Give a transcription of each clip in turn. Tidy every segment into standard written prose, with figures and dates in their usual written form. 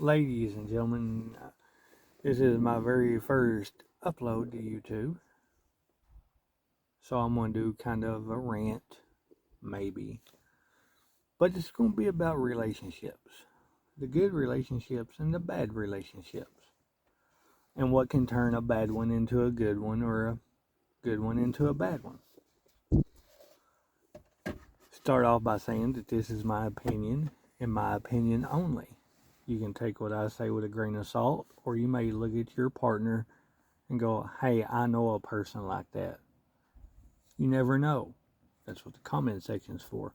Ladies and gentlemen, this is my very first upload to YouTube. So I'm going to do kind of a rant, maybe. But it's going to be about relationships, the good relationships and the bad relationships, and what can turn a bad one into a good one or a good one into a bad one. Start off by saying that this is my opinion and my opinion only. You can take what I say with a grain of salt, or you may look at your partner and go, hey, I know a person like that. You never know. That's what the comment section's for.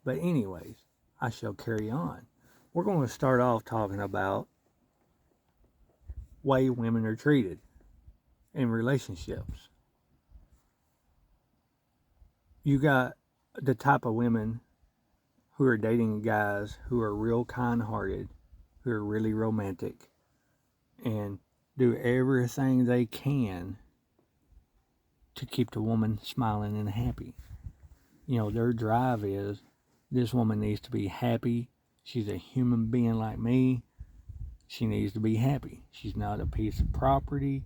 But anyways, I shall carry on. We're going to start off talking about way women are treated in relationships. You got the type of women who are dating guys who are real kind-hearted, who are really romantic, and do everything they can to keep the woman smiling and happy. You know, their drive is this woman needs to be happy. She's a human being like me. She needs to be happy. She's not a piece of property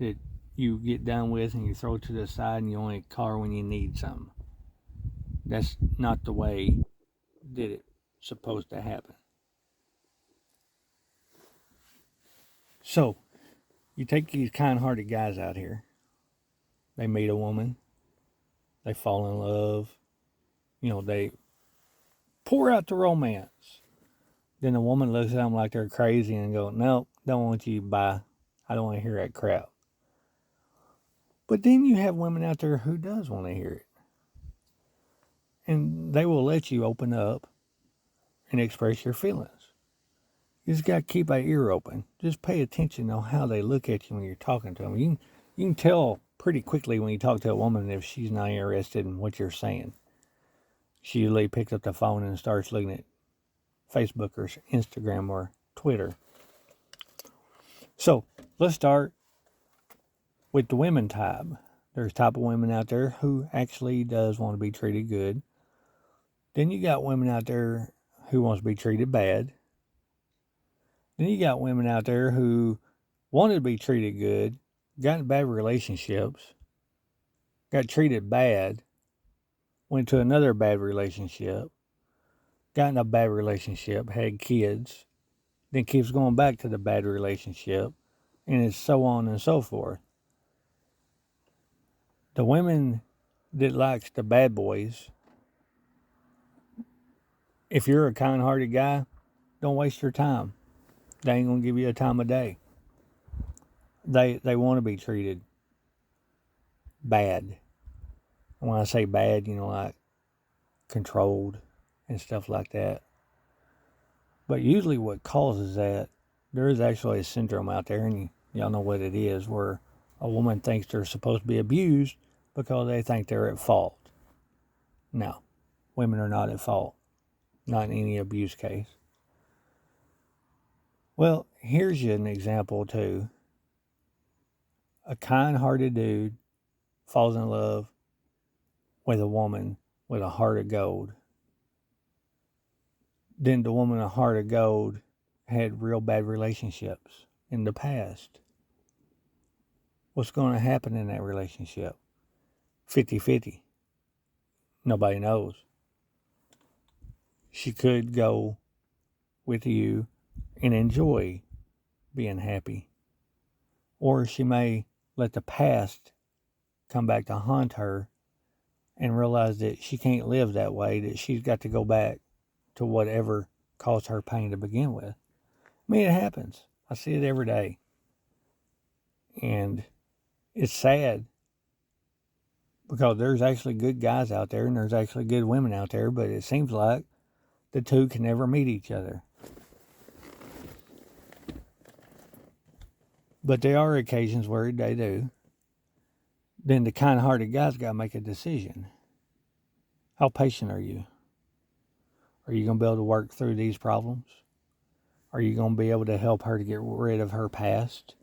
that you get done with and you throw to the side and you only call her when you need something. That's not the way that it's supposed to happen. So, you take these kind hearted guys out here. They meet a woman. They fall in love. They pour out the romance. Then the woman looks at them like they're crazy and go, "No, don't want you to buy. I don't want to hear that crap." But then you have women out there who does want to hear it. And they will let you open up and express your feelings. You just got to keep an ear open. Just pay attention on how they look at you when you're talking to them. You can tell pretty quickly when you talk to a woman if she's not interested in what you're saying. She usually picks up the phone and starts looking at Facebook or Instagram or Twitter. So let's start with the women type. There's type of women out there who actually does want to be treated good. Then you got women out there who wants to be treated bad. Then you got women out there who wanted to be treated good, got in bad relationships, got treated bad, went to another bad relationship, got in a bad relationship, had kids, then keeps going back to the bad relationship, and it's so on and so forth. The women that likes the bad boys, if you're a kind-hearted guy, don't waste your time. They ain't gonna give you a time of day. They want to be treated bad. And when I say bad, like controlled and stuff like that. But usually what causes that, there is actually a syndrome out there, and y'all know what it is, where a woman thinks they're supposed to be abused because they think they're at fault. No, women are not at fault. Not in any abuse case. Well, here's you an example too. A kind-hearted dude falls in love with a woman with a heart of gold. Then the woman with a heart of gold had real bad relationships in the past. What's going to happen in that relationship? 50-50. Nobody knows. She could go with you and enjoy being happy. Or she may let the past come back to haunt her and realize that she can't live that way, that she's got to go back to whatever caused her pain to begin with. I mean, it happens. I see it every day. And it's sad because there's actually good guys out there and there's actually good women out there, but it seems like the two can never meet each other. But there are occasions where they do. Then the kind-hearted guy's got to make a decision. How patient are you? Are you going to be able to work through these problems? Are you going to be able to help her to get rid of her past?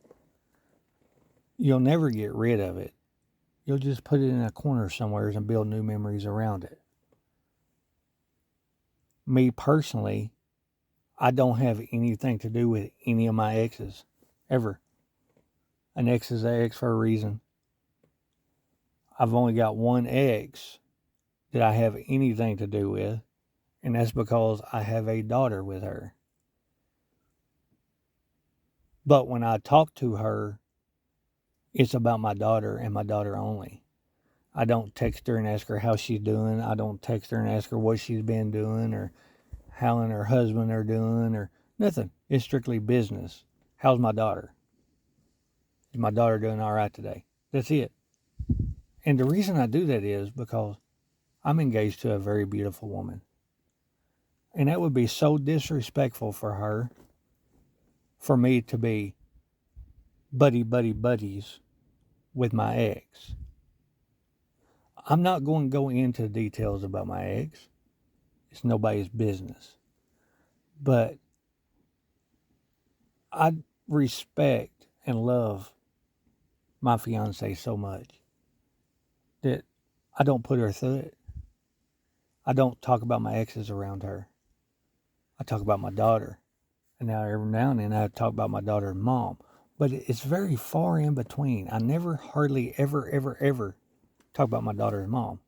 You'll never get rid of it. You'll just put it in a corner somewhere and build new memories around it. Me personally, I don't have anything to do with any of my exes, ever. An ex is an ex for a reason. I've only got one ex that I have anything to do with, and that's because I have a daughter with her. But when I talk to her, it's about my daughter and my daughter only. I don't text her and ask her how she's doing. I don't text her and ask her what she's been doing or how and her husband are doing or nothing. It's strictly business. How's my daughter? Is my daughter doing all right today? That's it. And the reason I do that is because I'm engaged to a very beautiful woman. And that would be so disrespectful for her for me to be buddies with my ex. I'm not going to go into details about my ex. It's nobody's business. But I respect and love my fiance so much that I don't put her through it. I don't talk about my exes around her. I talk about my daughter. And now every now and then I talk about my daughter's mom. But it's very far in between. I never hardly ever talk about my daughter's mom.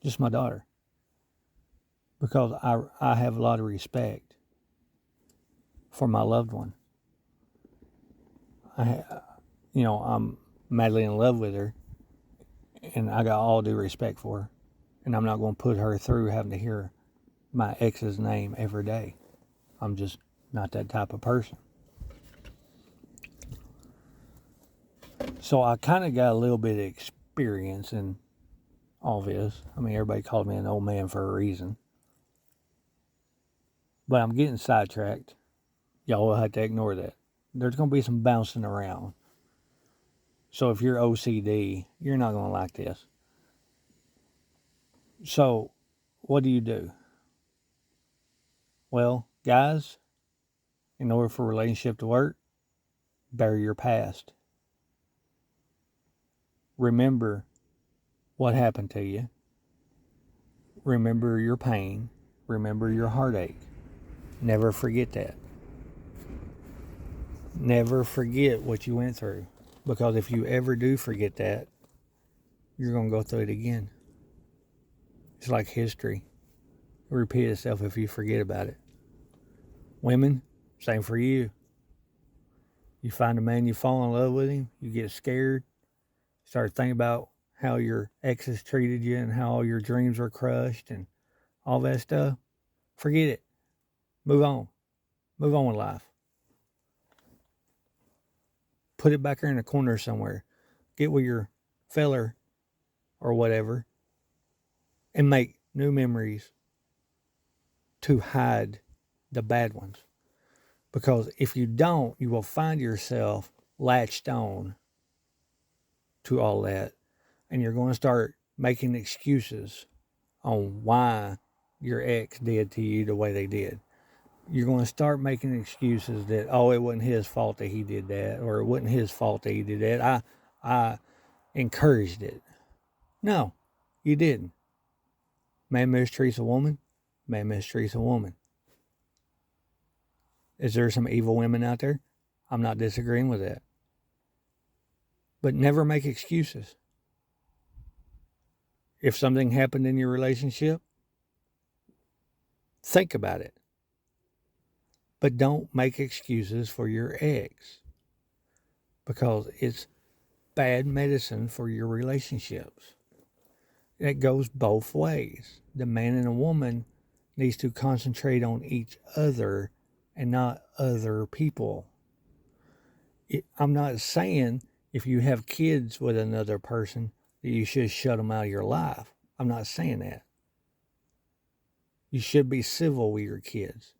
Just my daughter. Because I have a lot of respect for my loved one. I'm madly in love with her. And I got all due respect for her. And I'm not going to put her through having to hear my ex's name every day. I'm just not that type of person. So I kind of got a little bit of experience in all this. I mean, everybody called me an old man for a reason. But I'm getting sidetracked. Y'all will have to ignore that. There's going to be some bouncing around. So if you're OCD, you're not going to like this. So what do? Well, guys, in order for a relationship to work, bury your past. Remember what happened to you. Remember your pain. Remember your heartache. Never forget that. Never forget what you went through. Because if you ever do forget that, you're going to go through it again. It's like history. It'll repeat itself if you forget about it. Women, same for you. You find a man, you fall in love with him, you get scared, start thinking about how your exes treated you and how all your dreams were crushed and all that stuff. Forget it. Move on. Move on with life. Put it back there in a corner somewhere. Get with your feller or whatever and make new memories to hide the bad ones. Because if you don't, you will find yourself latched on to all that. And you're going to start making excuses on why your ex did to you the way they did. You're going to start making excuses that, oh, it wasn't his fault that he did that, or it wasn't his fault that he did that. I encouraged it. No, you didn't. Man mistreats a woman. Man mistreats a woman. Is there some evil women out there? I'm not disagreeing with that. But never make excuses. If something happened in your relationship, think about it. But don't make excuses for your ex. Because it's bad medicine for your relationships. It goes both ways. The man and a woman needs to concentrate on each other and not other people. I'm not saying if you have kids with another person that you should shut them out of your life. I'm not saying that. You should be civil with your kids.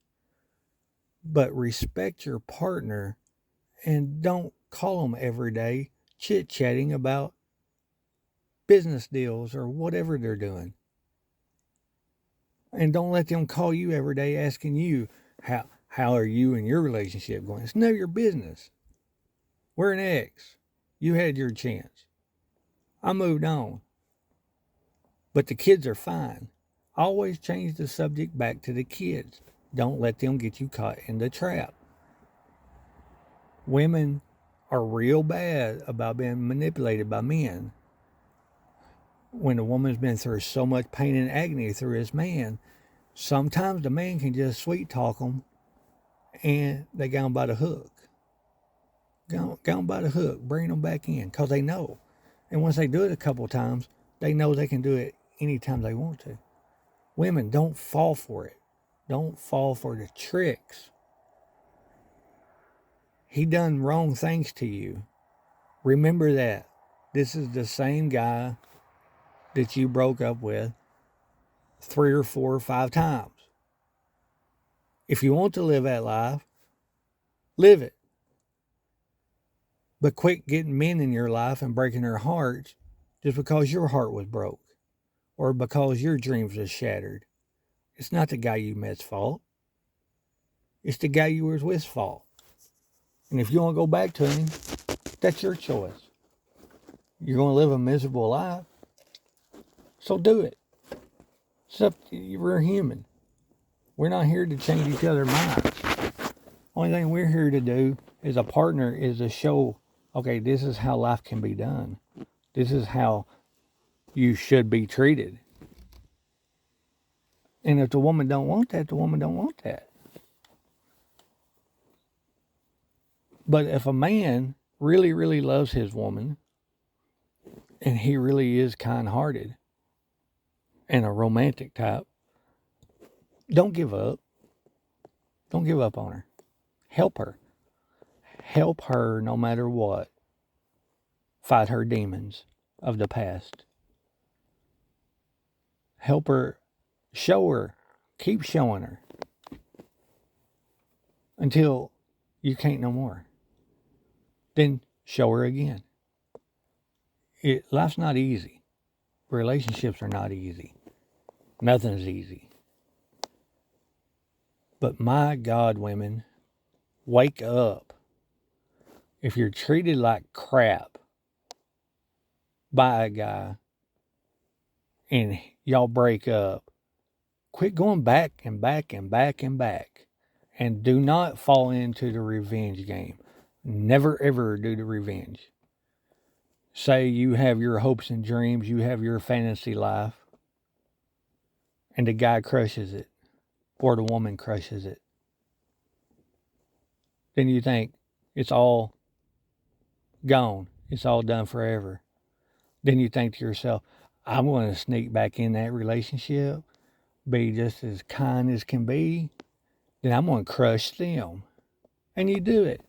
But respect your partner and don't call them every day chit-chatting about business deals or whatever they're doing. And don't let them call you every day asking you how are you and your relationship going. It's none of your business. We're an ex. You had your chance. I moved on. But the kids are fine. Always change the subject back to the kids. Don't let them get you caught in the trap. Women are real bad about being manipulated by men. When a woman's been through so much pain and agony through his man, sometimes the man can just sweet talk them and they got them by the hook. Got them by the hook, bring them back in because they know. And once they do it a couple of times, they know they can do it anytime they want to. Women, don't fall for it. Don't fall for the tricks. He done wrong things to you. Remember that. This is the same guy that you broke up with 3 or 4 or 5 times. If you want to live that life, live it. But quit getting men in your life and breaking their hearts just because your heart was broke or because your dreams were shattered. It's not the guy you met's fault. It's the guy you was with's fault. And if you want to go back to him, that's your choice. You're going to live a miserable life, so do it. We're human. We're not here to change each other's minds. Only thing we're here to do as a partner is to show, okay, this is how life can be done. This is how you should be treated. And if the woman don't want that, the woman don't want that. But if a man really, really loves his woman, and he really is kind-hearted and a romantic type, don't give up. Don't give up on her. Help her. Help her no matter what. Fight her demons of the past. Help her. Show her. Keep showing her. Until you can't no more. Then show her again. Life's not easy. Relationships are not easy. Nothing's easy. But my God, women, wake up. If you're treated like crap by a guy and y'all break up, quit going back and back and back and back. And do not fall into the revenge game. Never ever do the revenge. Say you have your hopes and dreams, you have your fantasy life, and the guy crushes it, or the woman crushes it. Then you think it's all gone. It's all done forever. Then you think to yourself, I'm going to sneak back in that relationship, be just as kind as can be. Then I'm going to crush them. And you do it.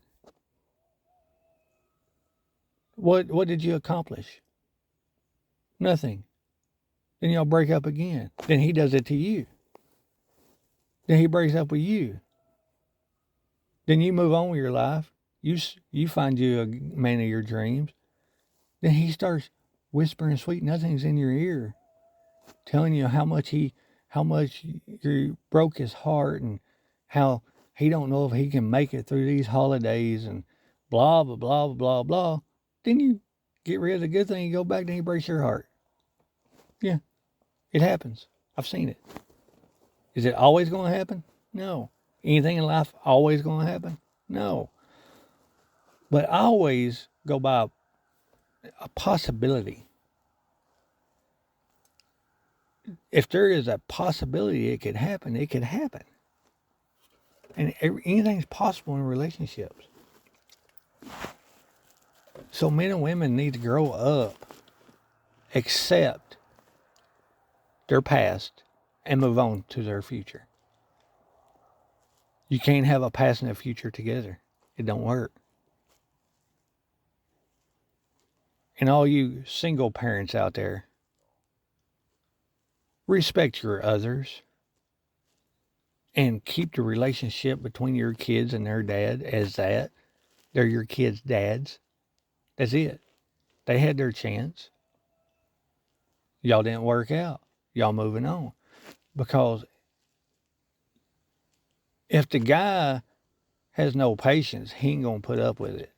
What did you accomplish? Nothing. Then y'all break up again. Then he does it to you. Then he breaks up with you. Then you move on with your life. You find you a man of your dreams. Then he starts whispering sweet nothings in your ear, telling you how much you broke his heart and how he don't know if he can make it through these holidays and blah blah blah blah blah. Then you get rid of the good thing, you go back, then he breaks your heart. Yeah, it happens. I've seen it. Is it always going to happen? No. Anything in life always going to happen? No. But I always go by a possibility. If there is a possibility it could happen, it could happen. And anything's possible in relationships. So men and women need to grow up, accept their past, and move on to their future. You can't have a past and a future together. It don't work. And all you single parents out there, respect your others and keep the relationship between your kids and their dad as that. They're your kids' dads. That's it. They had their chance. Y'all didn't work out. Y'all moving on. Because if the guy has no patience, he ain't going to put up with it.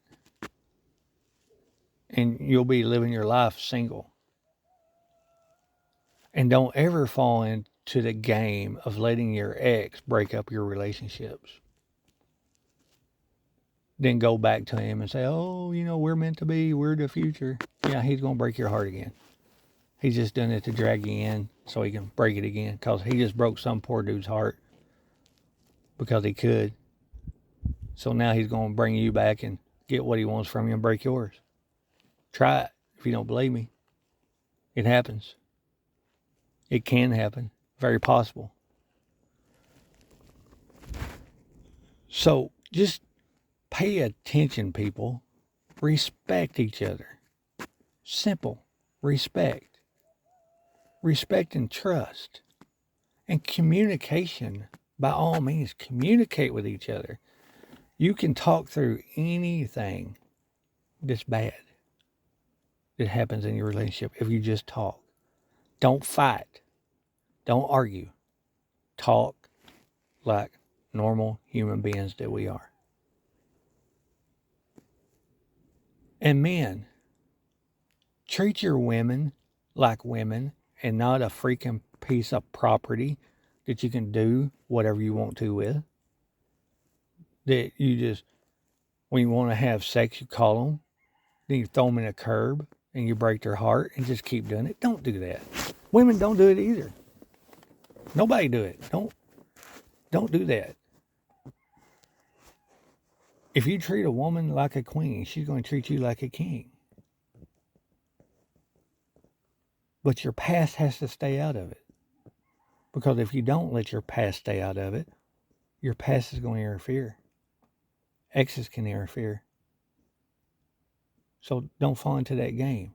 And you'll be living your life single. And don't ever fall in to the game of letting your ex break up your relationships. Then go back to him and say, oh, we're meant to be, we're the future. Yeah, he's going to break your heart again. He's just done it to drag you in so he can break it again, because he just broke some poor dude's heart because he could. So now he's going to bring you back and get what he wants from you and break yours. Try it if you don't believe me. It happens. It can happen. Very possible. So just pay attention, people. Respect each other. Simple. Respect. Respect and trust. And communication. By all means, communicate with each other. You can talk through anything that's bad that happens in your relationship if you just talk. Don't fight. Don't argue. Talk like normal human beings that we are. And men, treat your women like women and not a freaking piece of property that you can do whatever you want to with. That you just, when you want to have sex, you call them, then you throw them in a curb and you break their heart and just keep doing it. Don't do that. Women don't do it either. Nobody do it. Don't do that. If you treat a woman like a queen, she's going to treat you like a king. But your past has to stay out of it. Because if you don't let your past stay out of it, your past is going to interfere. Exes can interfere. So don't fall into that game.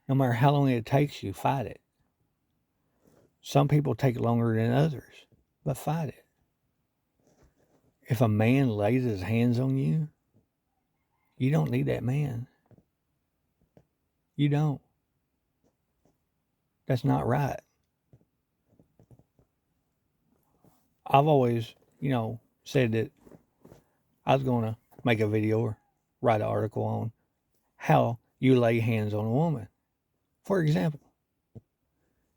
No matter how long it takes you, fight it. Some people take longer than others, but fight it. If a man lays his hands on you, you don't need that man. You don't. That's not right. I've always, said that I was going to make a video or write an article on how you lay hands on a woman. For example,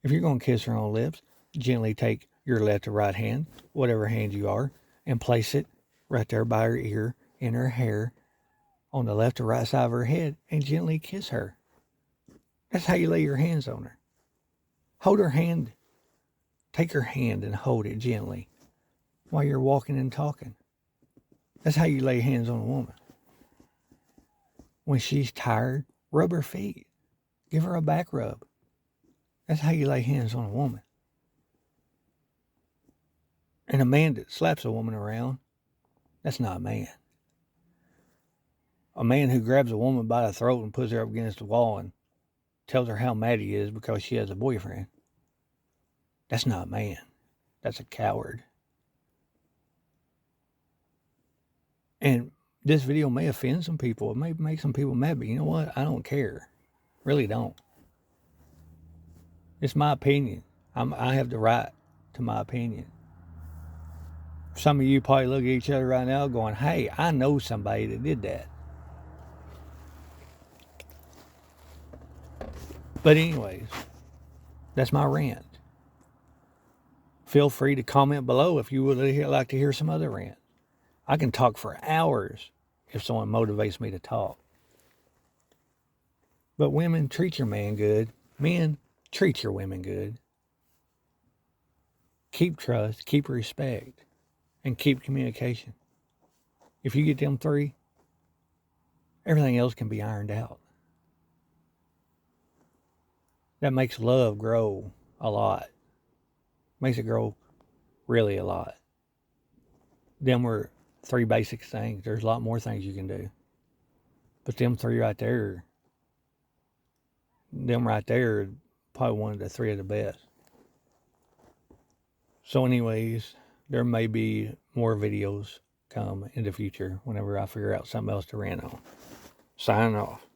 if you're going to kiss her on the lips, gently take your left or right hand, whatever hand you are, and place it right there by her ear, in her hair, on the left or right side of her head, and gently kiss her. That's how you lay your hands on her. Hold her hand. Take her hand and hold it gently while you're walking and talking. That's how you lay hands on a woman. When she's tired, rub her feet. Give her a back rub. That's how you lay hands on a woman. And a man that slaps a woman around, that's not a man. A man who grabs a woman by the throat and puts her up against the wall and tells her how mad he is because she has a boyfriend, that's not a man. That's a coward. And this video may offend some people. It may make some people mad, but you know what? I don't care. Really don't. It's my opinion. I have the right to my opinion. Some of you probably look at each other right now going, hey, I know somebody that did that. But anyways, that's my rant. Feel free to comment below if you would like to hear some other rant. I can talk for hours if someone motivates me to talk. But women, treat your man good. Men, treat your women good. Keep trust, keep respect, and keep communication. If you get them three, everything else can be ironed out. That makes love grow a lot. Makes it grow really a lot. Them were three basic things. There's a lot more things you can do. But them three right there, probably one of the three of the best. So anyways, there may be more videos come in the future whenever I figure out something else to rant on. Signing off.